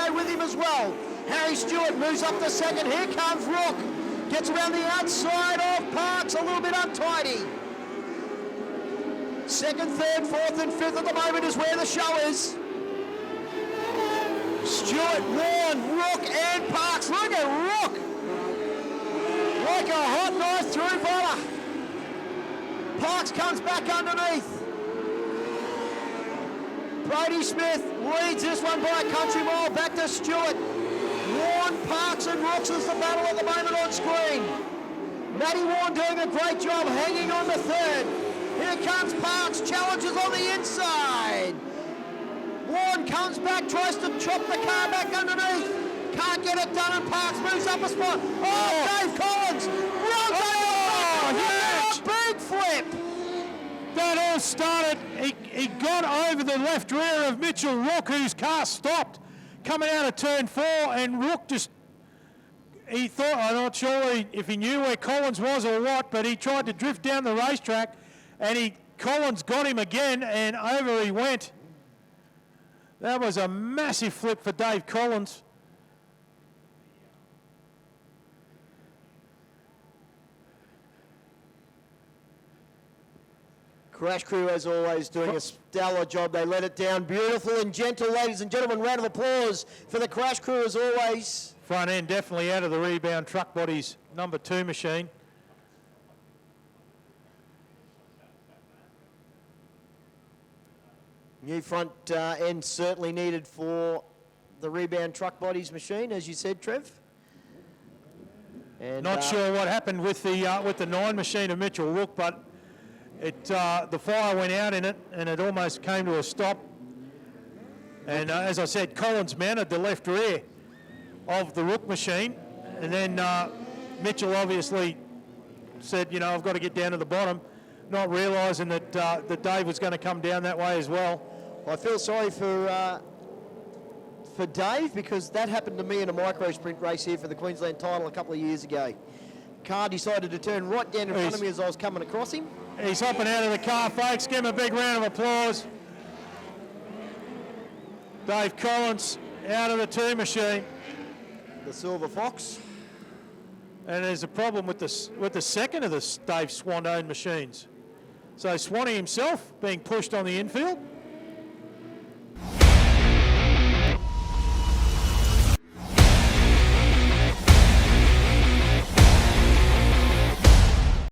Speedway with him as well. Harry Stewart moves up the second. Here comes Rook. Gets around the outside of Parks, a little bit untidy. Second, third, fourth and fifth at the moment is where the show is. Stewart, Warren, Rook and Parks. Look at Rook. Like a hot knife through butter. Parks comes back underneath. Brady Smith leads this one by a country mile. Back to Stewart. Warren, Parks and Rooks is the battle at the moment on screen. Matty Warren doing a great job hanging on to third. Here comes Parks, challenges on the inside. Warren comes back, tries to chop the car back underneath. Can't get it done and Parks moves up a spot. Oh, Dave Collins! Huge! Big flip! That all started, he got over the left rear of Mitchell Rook, whose car stopped coming out of turn 4, and Rook just, he thought, I'm not sure if he knew where Collins was or what, but he tried to drift down the racetrack, and Collins got him again, and over he went. That was a massive flip for Dave Collins. Crash crew, as always, doing a stellar job. They let it down beautiful and gentle, ladies and gentlemen. Round of applause for the crash crew, as always. Front end definitely out of the rebound truck bodies, number 2 machine. New front end certainly needed for the rebound truck bodies machine, as you said, Trev. And, not sure what happened with the 9 machine of Mitchell Rook, but the fire went out in it, and it almost came to a stop. And as I said, Collins mounted the left rear of the Rook machine, and then Mitchell obviously said, you know, I've got to get down to the bottom, not realising that Dave was going to come down that way as well. I feel sorry for Dave, because that happened to me in a micro sprint race here for the Queensland title a couple of years ago. Car decided to turn right down in front of me as I was coming across him. He's hopping out of the car, folks. Give him a big round of applause. Dave Collins out of the 2 machine. The Silver Fox. And there's a problem with the second of the Dave Swan-owned machines. So Swanee himself being pushed on the infield.